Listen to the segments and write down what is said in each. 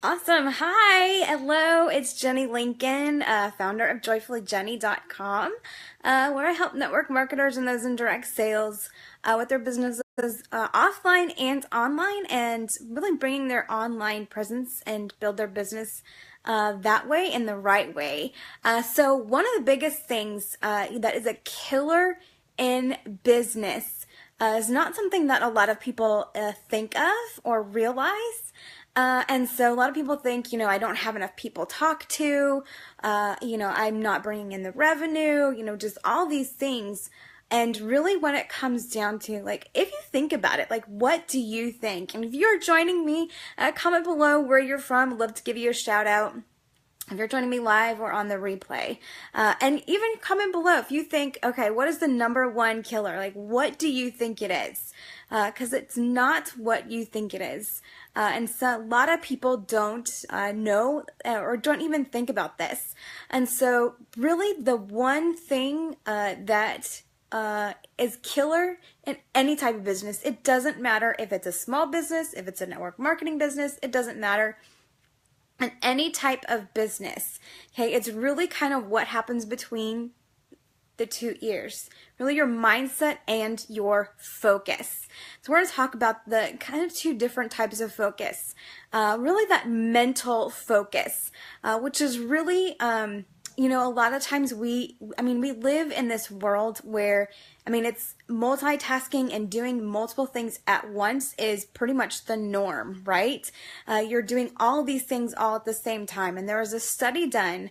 Awesome. Hi. Hello. It's Jenny Lincoln, founder of joyfullyjenny.com, where I help network marketers and those in direct sales with their businesses offline and online, and really bringing their online presence and build their business that way in the right way. So one of the biggest things that is a killer in business is not something that a lot of people think of or realize. And so a lot of people think, I don't have enough people to talk to, I'm not bringing in the revenue, just all these things. And really when it comes down to, if you think about it, what do you think? And if you're joining me, comment below where you're from. I'd love to give you a shout out if you're joining me live or on the replay. And even comment below if you think, okay, what is the number one killer? What do you think it is? Because it's not what you think it is. And so a lot of people don't know or don't even think about this. And so really the one thing that is killer in any type of business, it doesn't matter if it's a small business, if it's a network marketing business, it doesn't matter. In any type of business, okay, it's really kind of what happens between the two ears, really your mindset and your focus. So we're going to talk about the kind of two different types of focus. Really that mental focus, which is really, a lot of times we live in this world where, it's multitasking and doing multiple things at once is pretty much the norm, right? You're doing all these things all at the same time. And there was a study done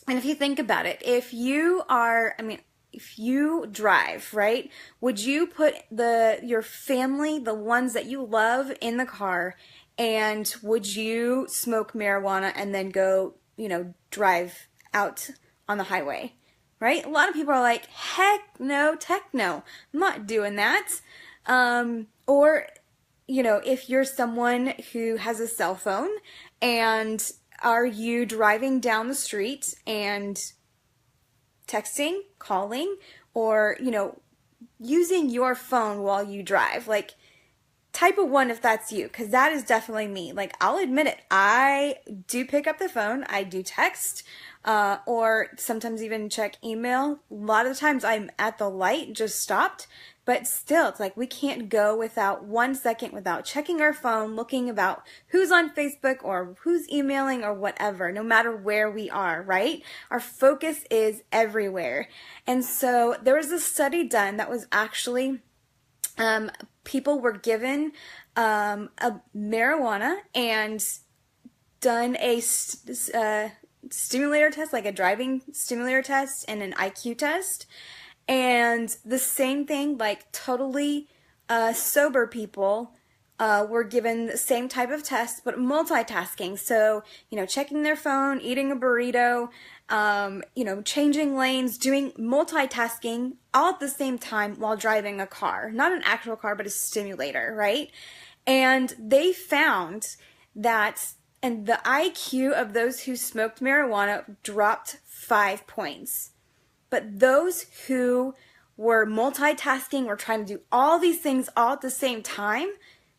and if you think about it, if you drive, right, would you put your family, the ones that you love, in the car, and would you smoke marijuana and then go, drive out on the highway, right? A lot of people are like, heck no, tech no, I'm not doing that. Or, if you're someone who has a cell phone, and are you driving down the street and texting, calling, or, using your phone while you drive? Type of one if that's you, because that is definitely me. I'll admit it, I do pick up the phone, I do text, or sometimes even check email. A lot of times I'm at the light, just stopped, but still, it's we can't go without 1 second without checking our phone, looking about who's on Facebook or who's emailing or whatever, no matter where we are, right? Our focus is everywhere. And so there was a study done that was actually, people were given a marijuana and done a stimulator test, like a driving stimulator test and an IQ test. And the same thing, totally sober people were given the same type of test, but multitasking. So, checking their phone, eating a burrito, changing lanes, doing multitasking all at the same time while driving a car. Not an actual car, but a stimulator, right? And they found that, and the IQ of those who smoked marijuana dropped 5 points. But those who were multitasking, were trying to do all these things all at the same time,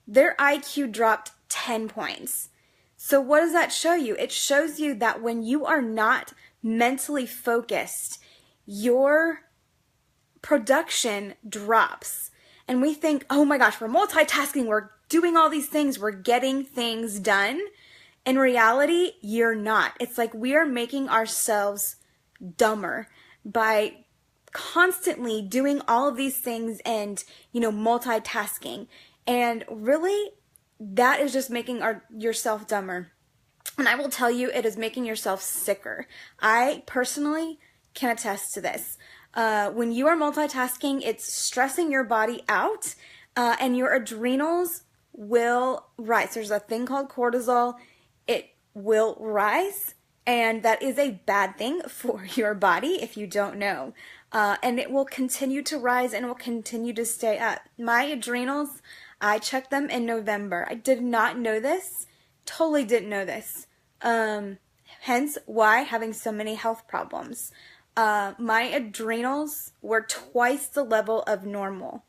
their IQ dropped 10 points. So what does that show you? It shows you that when you are not mentally focused, your production drops. And we think, oh my gosh, we're multitasking, we're doing all these things, we're getting things done. In reality, you're not. It's we are making ourselves dumber by constantly doing all of these things and, multitasking. And really, that is just making yourself dumber. And I will tell you, it is making yourself sicker. I personally can attest to this. When you are multitasking, it's stressing your body out, and your adrenals will rise. There's a thing called cortisol. It will rise. And that is a bad thing for your body if you don't know. And it will continue to rise and will continue to stay up. My adrenals, I checked them in November. I did not know this. Totally didn't know this. Hence why having so many health problems. My adrenals were twice the level of normal.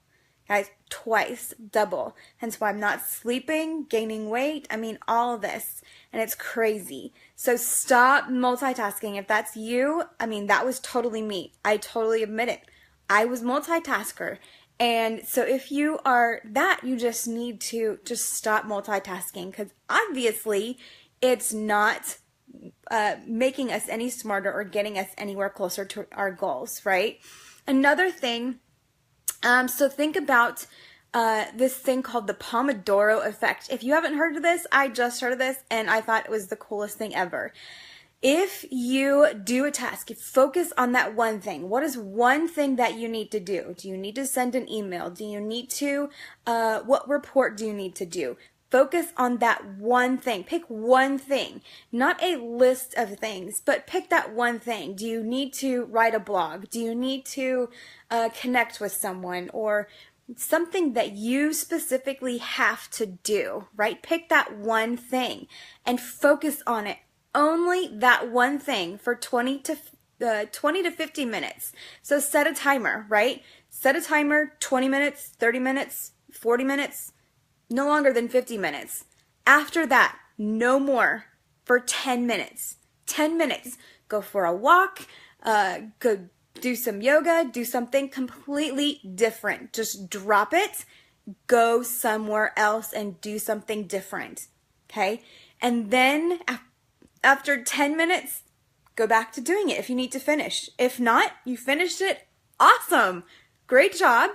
Guys, twice, double. Hence why I'm not sleeping, gaining weight. I mean, all of this. And it's crazy. So stop multitasking. If that's you, I mean, that was totally me. I totally admit it. I was multitasker. And so if you are that, you just need to just stop multitasking, because obviously it's not making us any smarter or getting us anywhere closer to our goals, right? Another thing, so think about this thing called the Pomodoro effect. If you haven't heard of this, I just heard of this and I thought it was the coolest thing ever. If you do a task, focus on that one thing. What is one thing that you need to do? Do you need to send an email? Do you need to, what report do you need to do? Focus on that one thing. Pick one thing, not a list of things, but pick that one thing. Do you need to write a blog? Do you need to connect with someone, or something that you specifically have to do, right? Pick that one thing and focus on it. Only that one thing for 20 to 50 minutes. So set a timer, right? Set a timer, 20 minutes, 30 minutes, 40 minutes, no longer than 50 minutes. After that, no more for 10 minutes. 10 minutes. Go for a walk, go do some yoga, do something completely different. Just drop it, go somewhere else and do something different, okay? And then after 10 minutes, go back to doing it if you need to finish. If not, you finished it, awesome, great job,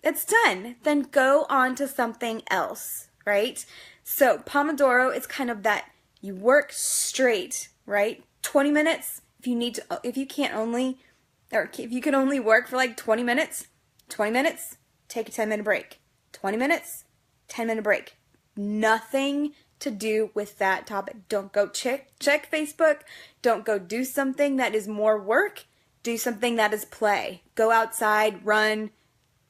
it's done. Then go on to something else, right? So Pomodoro is kind of that you work straight, right? 20 minutes, if you can only work for like 20 minutes, take a 10-minute break. 20 minutes, 10-minute break. Nothing to do with that topic. Don't go check Facebook. Don't go do something that is more work. Do something that is play. Go outside, run,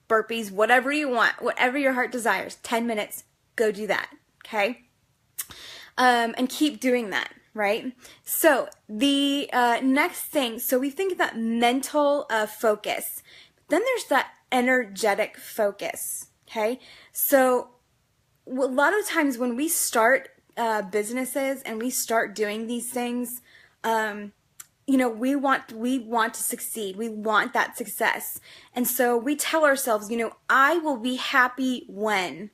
burpees, whatever you want, whatever your heart desires. 10 minutes, go do that, okay? And keep doing that, right? So the next thing, so we think about mental focus. Then there's that energetic focus, okay? So a lot of times when we start businesses and we start doing these things, we want to succeed. We want that success. And so we tell ourselves, I will be happy when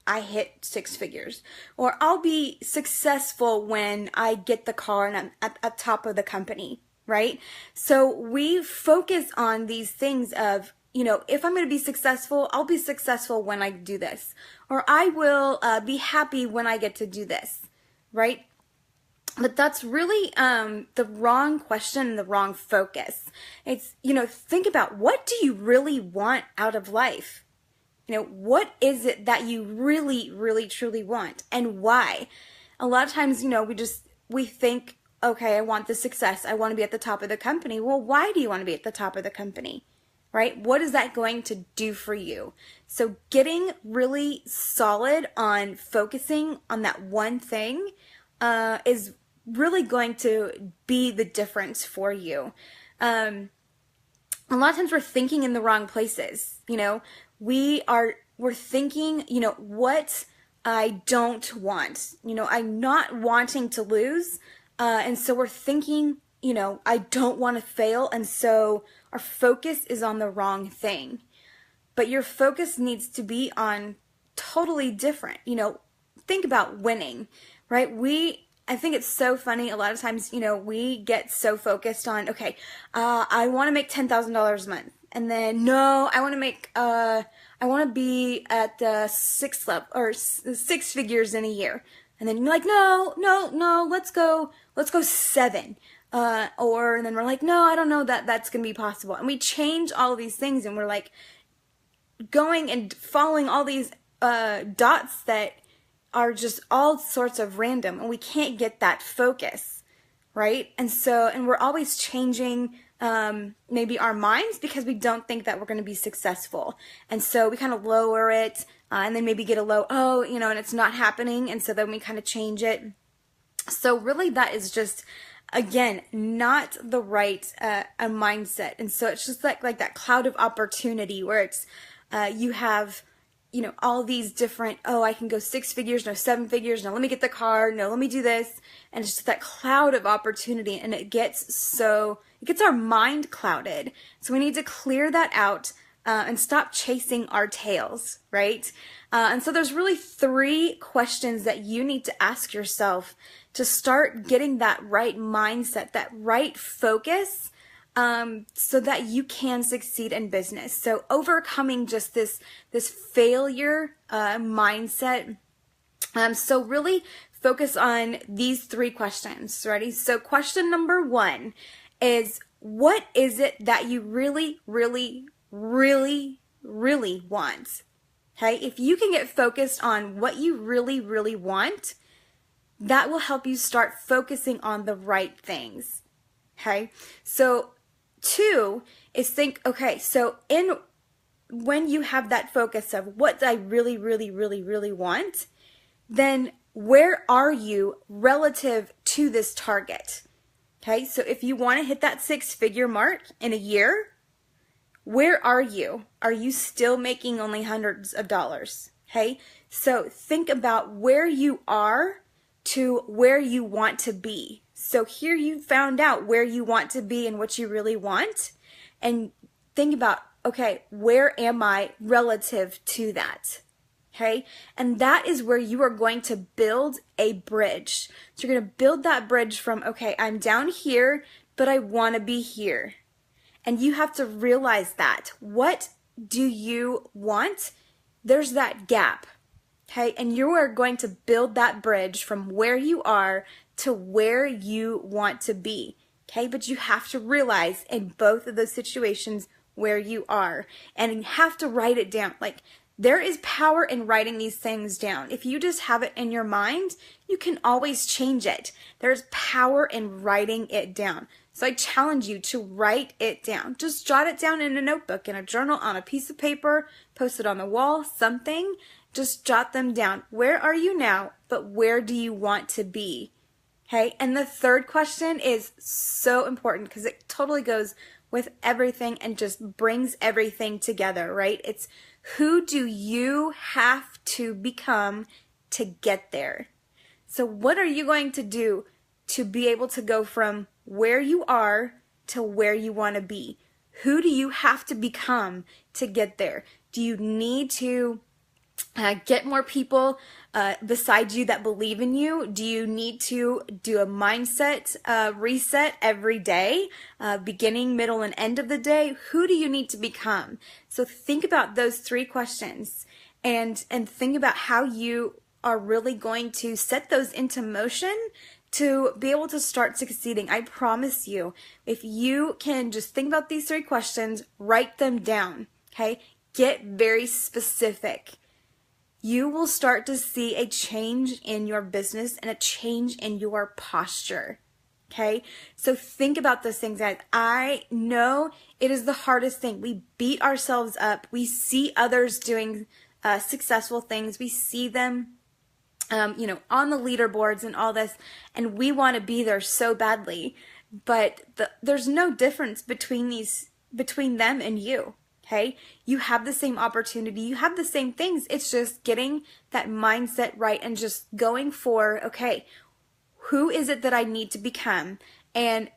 I hit 6 figures, or I'll be successful when I get the car and I'm at top of the company, right? So we focus on these things of, if I'm going to be successful, I'll be successful when I do this, or I will be happy when I get to do this, right? But that's really the wrong question and the wrong focus. It's, think about, what do you really want out of life? What is it that you really, really, truly want, and why? A lot of times, we think, okay, I want the success. I want to be at the top of the company. Well, why do you want to be at the top of the company? Right? What is that going to do for you? So getting really solid on focusing on that one thing is really going to be the difference for you. A lot of times we're thinking in the wrong places. We're thinking, what I don't want. I'm not wanting to lose. And so we're thinking, I don't want to fail. And so our focus is on the wrong thing. But your focus needs to be on totally different. Think about winning, right? I think it's so funny. A lot of times, we get so focused on, okay, I want to make $10,000 a month. And then, no, I want to be at the 6th level, or 6 figures in a year. And then you're like, no, let's go 7. And then we're like, no, I don't know that's going to be possible. And we change all of these things, and we're like going and following all these dots that are just all sorts of random, and we can't get that focus, right? And we're always changing maybe our minds because we don't think that we're going to be successful. And so we kind of lower it, and then maybe get a low, and it's not happening. And so then we kind of change it. So really that is just, again, not the right a mindset. And so it's just like that cloud of opportunity where it's, you have, all these different, oh, I can go 6 figures, no 7 figures, no, let me get the car, no, let me do this. And it's just that cloud of opportunity, and it gets our mind clouded. So we need to clear that out and stop chasing our tails, right? And so there's really 3 questions that you need to ask yourself to start getting that right mindset, that right focus, so that you can succeed in business. So overcoming just this failure mindset. So really focus on these 3 questions. Ready? So question number 1 is, what is it that you really, really, really, really want? Okay? If you can get focused on what you really, really want, that will help you start focusing on the right things. Okay? So 2 is think, okay, so when you have that focus of what I really, really, really, really want, then where are you relative to this target? Okay, so if you want to hit that 6-figure mark in a year, where are you? Are you still making only hundreds of dollars? Okay, so think about where you are to where you want to be. So here you found out where you want to be and what you really want, and think about, okay, where am I relative to that? Okay, and that is where you are going to build a bridge. So you're going to build that bridge from, okay, I'm down here, but I want to be here. And you have to realize that. What do you want? There's that gap. Okay, and you are going to build that bridge from where you are to where you want to be. Okay, but you have to realize in both of those situations where you are, and you have to write it down. Like, there is power in writing these things down. If you just have it in your mind, you can always change it. There's power in writing it down. So I challenge you to write it down. Just jot it down in a notebook, in a journal, on a piece of paper, post it on the wall, something. Just jot them down. Where are you now, but where do you want to be? Okay, and the 3rd question is so important because it totally goes with everything and just brings everything together, right? It's, who do you have to become to get there? So what are you going to do to be able to go from where you are to where you want to be? Who do you have to become to get there? Do you need to get more people beside you that believe in you? Do you need to do a mindset reset every day, beginning, middle, and end of the day? Who do you need to become? So think about those 3 questions and think about how you are really going to set those into motion to be able to start succeeding. I promise you, if you can just think about these 3 questions, write them down, okay? Get very specific. You will start to see a change in your business and a change in your posture. Okay? So think about those things, guys. I know it is the hardest thing. We beat ourselves up. We see others doing successful things. We see them, on the leaderboards and all this, and we want to be there so badly. But there's no difference between them and you. Okay, you have the same opportunity, you have the same things. It's just getting that mindset right and just going for, okay, who is it that I need to become, and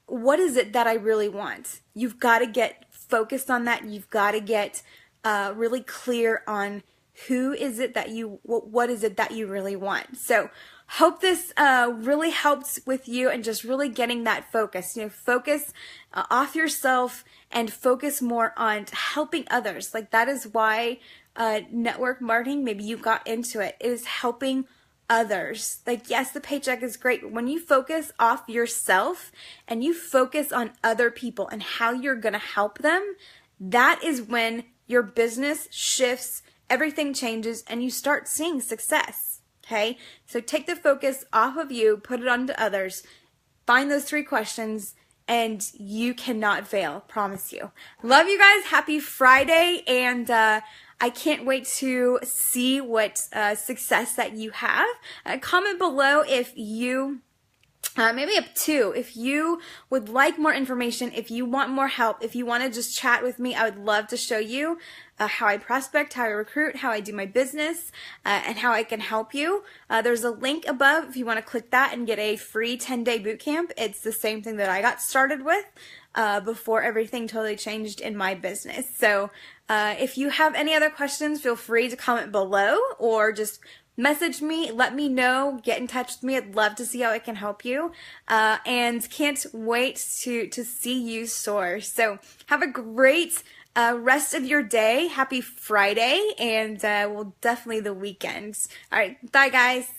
what is it that I really want? You've got to get focused on that. You've got to get really clear on who is it that what is it that you really want. So hope this really helps with you and just really getting that focus. Focus off yourself and focus more on helping others. Like, that is why network marketing, maybe you got into it, is helping others. Like, yes, the paycheck is great, but when you focus off yourself and you focus on other people and how you're going to help them, that is when your business shifts, everything changes, and you start seeing success. Okay? So take the focus off of you, put it onto others, find those 3 questions, and you cannot fail, promise you. Love you guys. Happy Friday, and I can't wait to see what success that you have. Comment below if you maybe up two. If you would like more information, if you want more help, if you want to just chat with me, I would love to show you how I prospect, how I recruit, how I do my business, and how I can help you. There's a link above if you want to click that and get a free 10-day boot camp. It's the same thing that I got started with before everything totally changed in my business. So if you have any other questions, feel free to comment below or just message me, let me know, get in touch with me. I'd love to see how I can help you. And can't wait to see you soar. So have a great rest of your day. Happy Friday, and well, definitely the weekend. All right, bye guys.